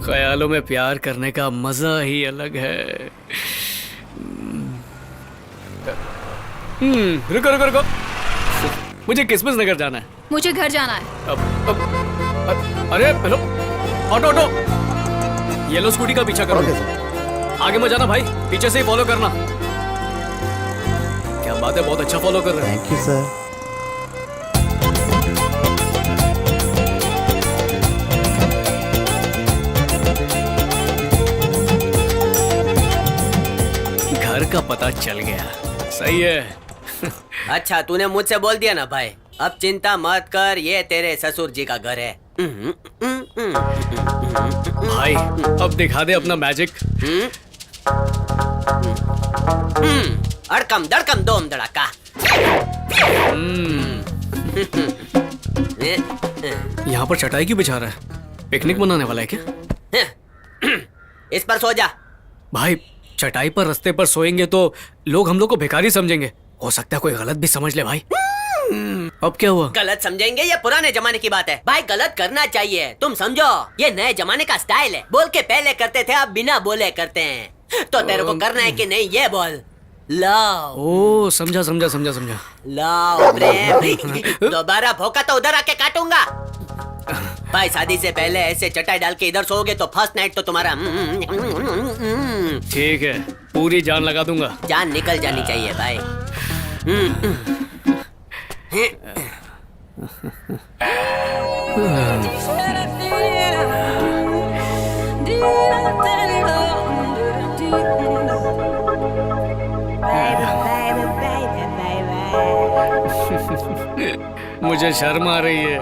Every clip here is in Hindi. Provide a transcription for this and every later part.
ख्यालों में प्यार करने का मजा ही अलग है। रुको रुको रुको, मुझे किसमिस नगर जाना है। मुझे घर जाना है। अरे hello, auto auto, yellow scooty का पीछा करो। आगे मत जाना भाई, पीछे से ही फॉलो करना। क्या बात है, बहुत अच्छा फॉलो कर रहे हैं। Thank you sir. घर का पता चल गया, सही है। अच्छा तूने मुझसे बोल दिया ना भाई, अब चिंता मत कर, ये तेरे ससुर जी का घर है। भाई अब दिखा दे अपना मैजिक। अड़कम दड़कम दोम दड़ाका। यहाँ पर चटाई क्यों बिछा रहा है? पिकनिक मनाने वाला है क्या? इस पर सो जा। भाई चटाई पर रास्ते पर सोएंगे तो लोग हम लोग को भिखारी समझेंगे। हो सकता है कोई गलत भी समझ ले भाई। अब क्या हुआ? गलत समझेंगे, ये पुराने जमाने की बात है भाई। गलत करना चाहिए, तुम समझो, ये नए जमाने का स्टाइल है। बोल के पहले करते थे, अब बिना बोले करते हैं। तो तेरे को करना है कि नहीं ये बोल। लाओ। ओ समझा समझा समझा समझा। लाओ प्रेम। दोबारा भौंका तो उधर आके काटूंगा। भाई शादी से पहले ऐसे चटाई डाल के इधर सोओगे तो फर्स्ट नाइट तो तुम्हारा ठीक है, पूरी जान लगा दूंगा। जान निकल जानी चाहिए भाई। मुझे शर्म आ रही है।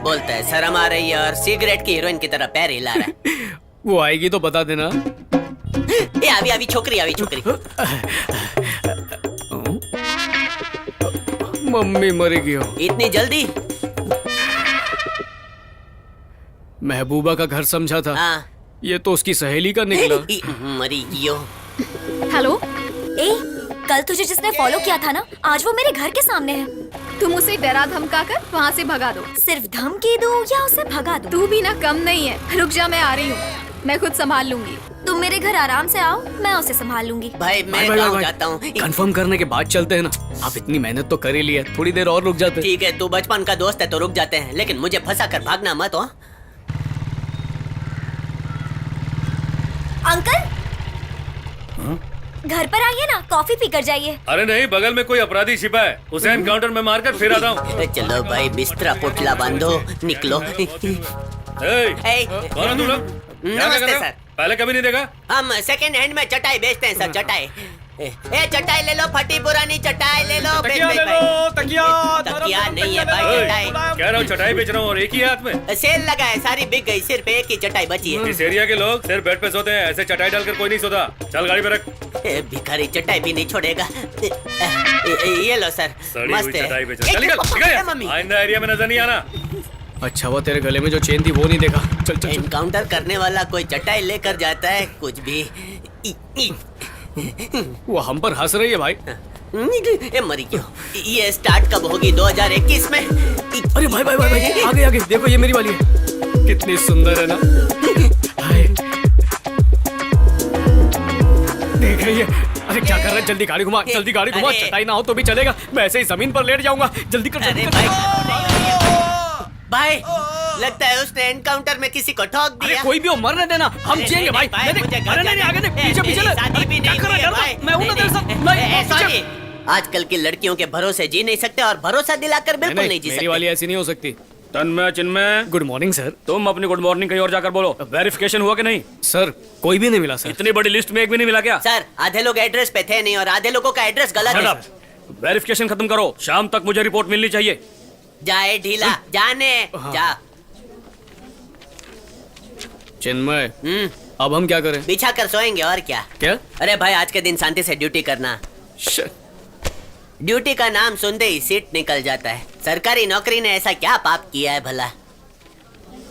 बोलता है शर्म आ रही है और सिगरेट की हीरोइन की तरह पैर हिला रहा है। वो आएगी तो बता देना। ए अभी अभी छोकरी, अभी छोकरी। मम्मी मरेगी हो। इतनी जल्दी? महबूबा का घर समझा था। हाँ। ये तो उसकी सहेली का निकला। मरी गियो। हेलो, ए, कल तुझे जिसने फॉलो किया था ना, आज वो मेरे घर के सामने है। तुम उसे डरा धमका कर वहाँ से भगा दो। सिर्फ धमकी दूं या उसे भगा दूं? तू भी ना कम नहीं है। रुक जा, मैं आ रही हूँ, मैं खुद संभाल लूंगी। तुम मेरे घर आराम से आओ, मैं उसे संभाल लूंगी। भाई मैं गाँव जाता हूँ। कंफर्म करने के बाद चलते हैं ना। आप इतनी मेहनत तो कर ही लिया, थोड़ी देर और रुक जाते। ठीक है, तू बचपन का दोस्त है तो रुक जाते हैं, लेकिन मुझे फंसा कर भागना मत हो। अंकल, घर पर आइए ना, कॉफी पी कर जाइए। अरे नहीं, बगल में कोई अपराधी छिपा है, उसे एनकाउंटर में मारकर फिर आता हूँ। चलो भाई, बिस्तरा पोटला बांधो, निकलो। कौन हो तुम लोग? नमस्ते सर। पहले कभी नहीं देखा? हम सेकंड हैंड में चटाई बेचते हैं सर। चटाई ए चटाई ले लो, फटी पुरानी चटाई ले लो। तकिया ले लो, तकिया। तकिया नहीं है भाई, चटाई कह रहा हूँ चटाई बेच रहा हूँ और एक ही हाथ में। सेल लगा है, सारी बिक गई, सिर्फ एक ही चटाई बची है। इस एरिया के लोग सिर्फ बेड पे सोते हैं, ऐसे चटाई डालकर कोई नहीं सोता। चल गाड़ी पे रख। भिखारी चटाई भी नहीं छोड़ेगा। ये लो सर, सड़ी मस्त हुई है। चटाई बेच रहा है। मम्मी आइंदा एरिया में नजर नहीं आना। अच्छा वो तेरे गले में जो चेन थी वो नहीं देखा। चल चल चल। एनकाउंटर करने वाला कोई चटाई लेकर जाता है, कुछ भी। वो हम पर हंस रही है भाई। ए मरी क्यों? ये स्टार्ट कब होगी? 2021 में? अरे भाई भाई भाई भाई, आगे आगे देखो, ये मेरी वाली है। कितनी सुंदर है ना। हाय। देख रही है? अरे क्या कर रहा है? जल्दी गाड़ी घुमा, जल्दी गाड़ी घुमा। चटाई ना हो तो भी चलेगा, मैं ऐसे ही जमीन पर लेट जाऊंगा। जल्दी कर, जल्दी अरे कर। भाई लगता है उसने एनकाउंटर में किसी को ठोक अरे दिया। कोई भी हो, मरने देना, हम जिएंगे भाई। भाई, नहीं, मुझे नहीं, अरे नहीं, आगे नहीं, पीछे पीछे ले। शादी भी क्या नहीं कर रहा हुई है है भाई। मैं हूं ना तेरे साथ। नहीं, सॉरी। आजकल की लड़कियों के भरोसे जी नहीं सकते और भरोसा दिलाकर बिल्कुल नहीं जी मेरी सकते। वाली ऐसी नहीं हो सकती। तन्मय चिन्मय, गुड मॉर्निंग सर। तुम अपनी गुड मॉर्निंग कहीं और जाकर बोलो। वेरिफिकेशन हुआ कि नहीं? सर कोई भी नहीं मिला सर। इतनी बड़ी लिस्ट में एक भी नहीं मिला क्या? सर आधे लोग एड्रेस पे थे नहीं और आधे लोगों का एड्रेस गलत है। वेरिफिकेशन खत्म करो, शाम तक मुझे रिपोर्ट मिलनी चाहिए। जाए ढीला, जाने जा। चिन्मय, अब हम क्या करें? बिछा कर सोएंगे और क्या। क्या? अरे भाई आज के दिन शांति से ड्यूटी करना। ड्यूटी का नाम सुनते ही सीट निकल जाता है। सरकारी नौकरी ने ऐसा क्या पाप किया है भला?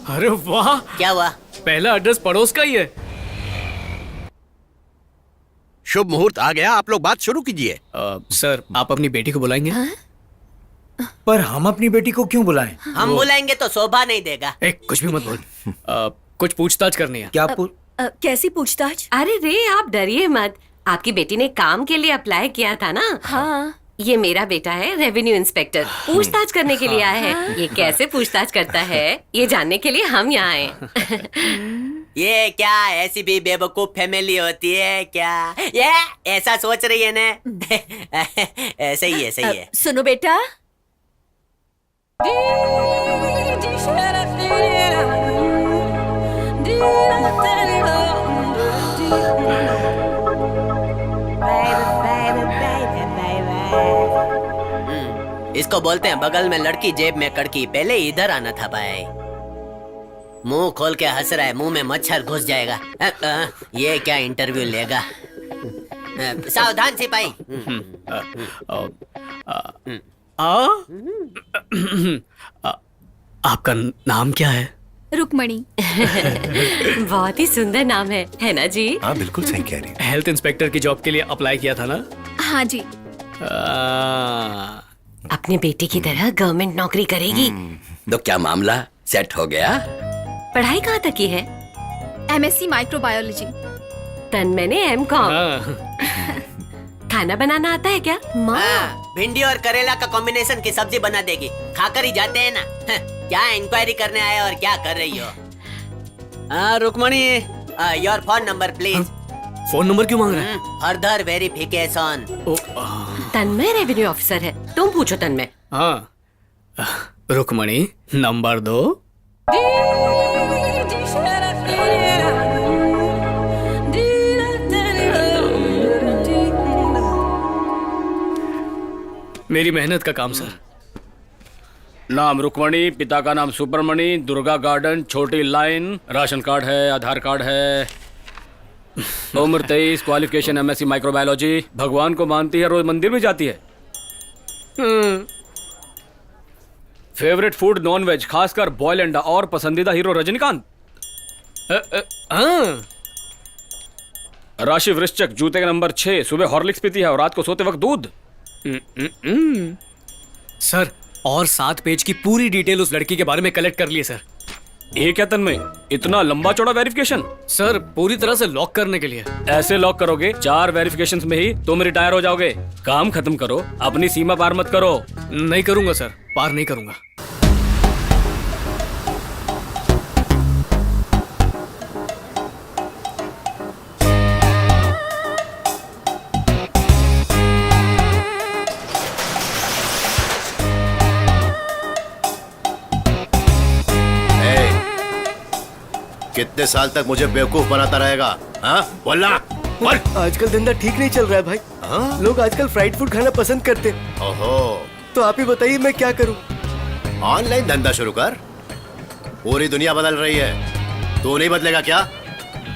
अरे वाह, क्या हुआ? पहला एड्रेस पड़ोस का ही है। शुभ मुहूर्त आ गया, आप लोग बात शुरू कीजिए। सर आप अपनी बेटी को बुलाएंगे? पर हम अपनी बेटी को क्यों बुलाएं? हम बुलाएंगे तो शोभा नहीं देगा। कुछ भी मत बोल। कुछ पूछताछ करनी है। क्या कैसी पूछताछ? अरे रे आप डरिए मत, आपकी बेटी ने काम के लिए अप्लाई किया था ना। हाँ। ये मेरा बेटा है, रेवेन्यू इंस्पेक्टर, पूछताछ करने के लिए आया है। ये कैसे पूछताछ करता है ये जानने के लिए हम यहाँ आए। ये क्या ऐसी भी बेवकूफ फैमिली होती है क्या? ये ऐसा सोच रही है ना? सही है, सही है। सुनो बेटा, इसको बोलते हैं बगल में लड़की जेब में कड़की। पहले इधर आना था भाई। मुंह खोल के हंस रहा है, मुंह में मच्छर घुस जाएगा। ये क्या इंटरव्यू लेगा? सावधान सिपाही। आपका नाम क्या है? रुक्मणी। बहुत ही सुंदर नाम है ना जी? हाँ बिल्कुल सही कह रही है। हेल्थ इंस्पेक्टर की जॉब के लिए अप्लाई किया था ना? हाँ जी। अपने बेटे की तरह गवर्नमेंट नौकरी करेगी। तो क्या मामला सेट हो गया? पढ़ाई कहाँ तक की है? MSc microbiology. तन्मय ने M.Com। हाँ। खाना बनाना आता है क्या? हाँ, भिंडी और करेला का कॉम्बिनेशन की सब्जी बना देगी। खाकर ही जाते हैं ना। क्या इंक्वायरी करने आए और क्या कर रही हो? Rukmani, your phone number please. Phone number क्यों मांग रहे हैं? Further verification. Tanmay revenue officer है, तुम पूछो तन्मय। हाँ, रुक्मणी नंबर 2। मेरी मेहनत का काम सर। नाम रुक्मणी, पिता का नाम सुब्रमणी, दुर्गा गार्डन, छोटी लाइन, राशन कार्ड है, आधार कार्ड है, उम्र 23, क्वालिफिकेशन MSc माइक्रोबायोलॉजी, भगवान को मानती है, रोज मंदिर भी जाती है। फेवरेट फूड नॉन वेज, खासकर बॉयल अंडा, और पसंदीदा हीरो रजनीकांत। राशि वृश्चिक, जूते का नंबर 6, सुबह हॉर्लिक्स पीती है और रात को सोते वक्त दूध। सर, और 7 पेज की पूरी डिटेल उस लड़की के बारे में कलेक्ट कर लिए सर। ये क्या तन्मय, इतना लंबा चौड़ा वेरिफिकेशन? सर, पूरी तरह से लॉक करने के लिए। ऐसे लॉक करोगे 4 वेरिफिकेशंस में ही तुम रिटायर हो जाओगे। काम खत्म करो, अपनी सीमा पार मत करो। नहीं करूंगा सर, पार नहीं करूंगा। कितने साल तक मुझे बेवकूफ बनाता रहेगा? हाँ बोलना, बोल। आजकल धंधा ठीक नहीं चल रहा है भाई। हाँ? लोग आजकल फ्राइड फूड खाना पसंद करते हैं। ओहो, तो आप ही बताइए मैं क्या करूं? ऑनलाइन धंधा शुरू कर। पूरी दुनिया बदल रही है, तू नहीं बदलेगा क्या?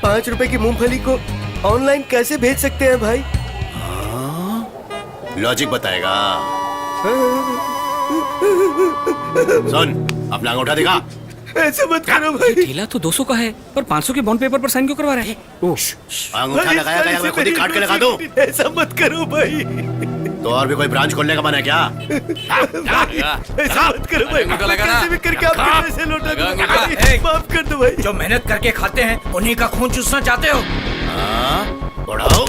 5 रुपए की मूंगफली को ऑनलाइन कैसे भेज सकते हैं भाई? लॉजिक बताएगा। सुन, अपना अंगूठा दिखा। ऐसे मत करो भाई। ठेला तो 200 का है, पर 500 के बॉन्ड पेपर पर साइन क्यों करवा रहे हैं? अंगूठा लगाया गया, मैं खुद ही काट के लगा दूं। ऐसा मत करो भाई। तो और भी कोई ब्रांच खोलने का मन है क्या? ऐसा मत करो भाई। कैसे भी करके आपके पैसे लौटा दूं। माफ कर दो भाई। जो मेहनत करके खाते हैं उन्हीं का खून चूसना चाहते हो? बढ़ाओ।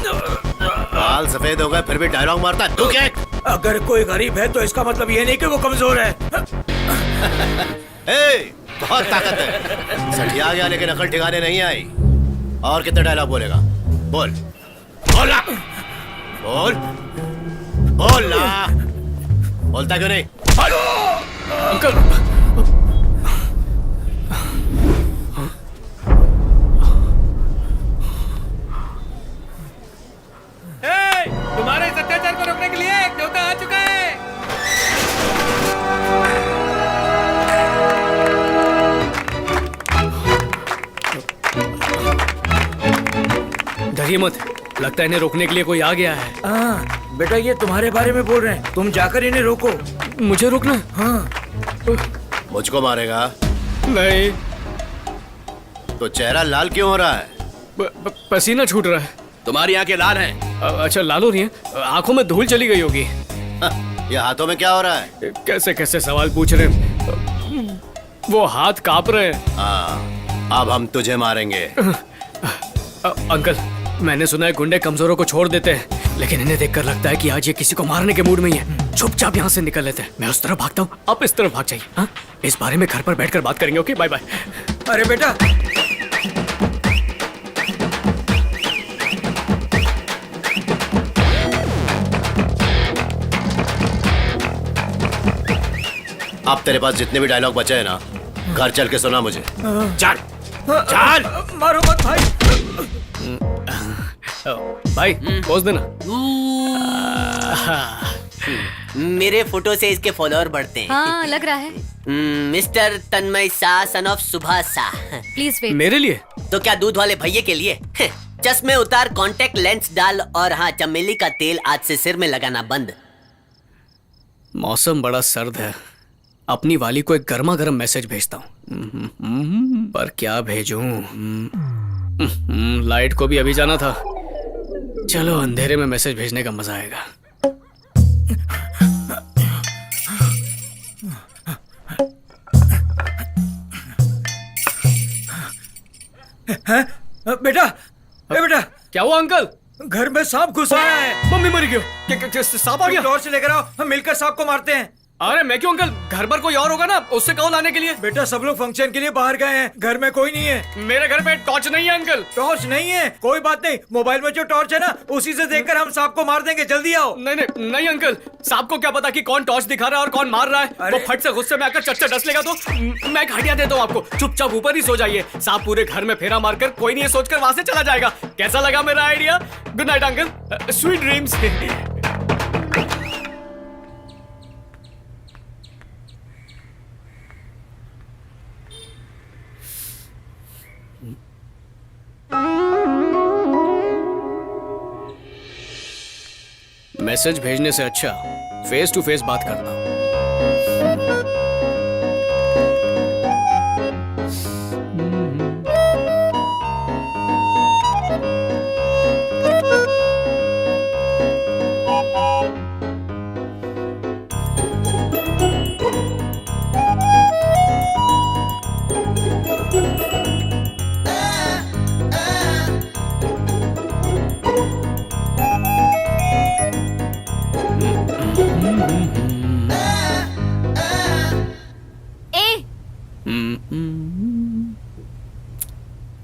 बाल सफेद हो गए फिर भी डायलॉग मारता है। तू क्या? अगर कोई गरीब है तो इसका मतलब ये नहीं कि वो कमजोर है। बहुत ताकत है। सठिया गया लेकिन अकल ठिकाने नहीं आई। और कितने डायलॉग बोलेगा? बोल बोला, बोल बोलना। बोलता क्यों नहीं? अंकल, तुम्हारे इस अत्याचार को रोकने के लिए एक देवता आ चुका है। डरिए मत, लगता है इन्हें रोकने के लिए कोई आ गया है। हाँ बेटा, ये तुम्हारे बारे में बोल रहे हैं, तुम जाकर इन्हें रोको। मुझे रोकना? हाँ। मुझको मारेगा? नहीं। तो चेहरा लाल क्यों हो रहा है? पसीना छूट रहा है। तुम्हारी आंखें लाल हैं। अच्छा, लाल हो रही हैं? आंखों में धूल चली गई होगी। ये हाथों में क्या हो रहा है? कैसे कैसे सवाल पूछ रहे हैं। वो हाथ कांप रहे हैं। अब हम तुझे मारेंगे। अंकल, मैंने सुना है गुंडे कमजोरों को छोड़ देते हैं, लेकिन इन्हें देखकर लगता है कि आज ये किसी को मारने के मूड में ही है। चुपचाप यहाँ से निकल लेते हैं। मैं उस तरफ भागता हूँ, आप इस तरफ भाग जाइए। हाँ, इस बारे में घर पर बैठकर बात करेंगे। Okay, bye bye. अरे बेटा, अब तेरे पास जितने भी डायलॉग बचे हैं ना, घर चल के सुना मुझे। चल चल। मारो मत भाई। भाई पोज देना। मेरे फोटो से इसके फॉलोअर बढ़ते हैं। हाँ, लग रहा है। Mister Tanmay Shah, son of Subhash Shah. Please wait. मेरे लिए? तो क्या दूध वाले भैये के लिए? चश्मे उतार, कांटेक्ट लेंस डाल, और हाँ, चमेली का तेल आज से सिर में लगाना बंद। मौसम बड़ा सर्द है। अपनी वाली को एक गर्मा गर्म मैसेज भेजता हूँ, पर क्या भेजूं? लाइट को भी अभी जाना था। चलो, अंधेरे में मैसेज भेजने का मजा आएगा। बेटा, बेटा, क्या हुआ अंकल? घर में सांप घुस आया है। मम्मी मर गई। क्या सांप आ गया? टॉर्च लेकर आओ, हम मिलकर सांप को मारते हैं। अरे मैं क्यों अंकल, घर पर कोई और होगा ना, उससे कहो लाने के लिए। बेटा, सब लोग फंक्शन के लिए बाहर गए हैं, घर में कोई नहीं है। मेरे घर में टॉर्च नहीं है अंकल। टॉर्च नहीं है? कोई बात नहीं, मोबाइल में जो टॉर्च है ना, उसी से देखकर हम सांप को मार देंगे। जल्दी आओ। नहीं नहीं नहीं अंकल, सांप को क्या पता कि कौन टॉर्च दिखा रहा है और कौन मार रहा है। वो फट से गुस्से में आकर चच्चा डस लेगा तो मैं एक आइडिया देता हूँ आपको। चुपचाप ऊपर ही सो जाइए। सांप पूरे घर में फेरा मारकर कोई नहीं सोचकर वहां से चला जाएगा। कैसा लगा मेरा idea? Good night uncle, sweet dreams. Message भेजने से अच्छा फेस टू फेस बात करना।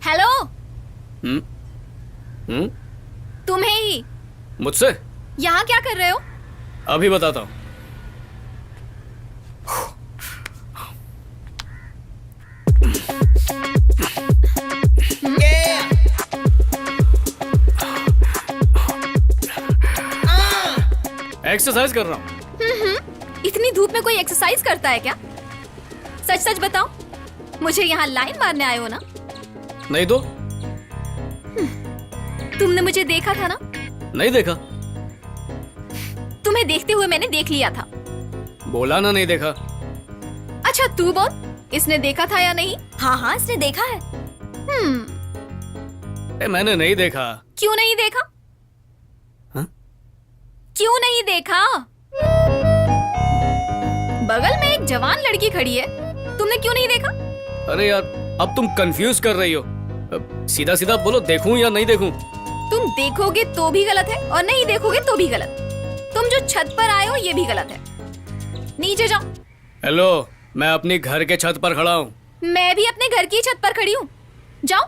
हेलो, तुम्हें ही। मुझसे? यहाँ क्या कर रहे हो? अभी बताता हूँ। एक्सरसाइज कर रहा हूँ। इतनी धूप में कोई एक्सरसाइज करता है क्या? सच सच बताओ, मुझे यहाँ लाइन मारने आए हो ना? नहीं तो? तुमने मुझे देखा था ना? नहीं देखा। तुम्हें देखते हुए मैंने देख लिया था। बोला ना नहीं देखा। अच्छा तू बोल, इसने देखा था या नहीं? हाँ हाँ, इसने देखा है। मैंने नहीं देखा। क्यों नहीं देखा? हाँ? क्यों नहीं देखा? बगल में एक जवान लड़की खड़ी है, तुमने क्यों नहीं देखा? अरे यार, अब तुम कंफ्यूज कर रही हो। सीधा सीधा बोलो, देखूं या नहीं देखूं? तुम देखोगे तो भी गलत है और नहीं देखोगे तो भी गलत। तुम जो छत पर आए हो ये भी गलत है। नीचे जाओ। हेलो, मैं अपनी घर के छत पर खड़ा हूँ। मैं भी अपने घर की छत पर खड़ी हूँ। जाओ।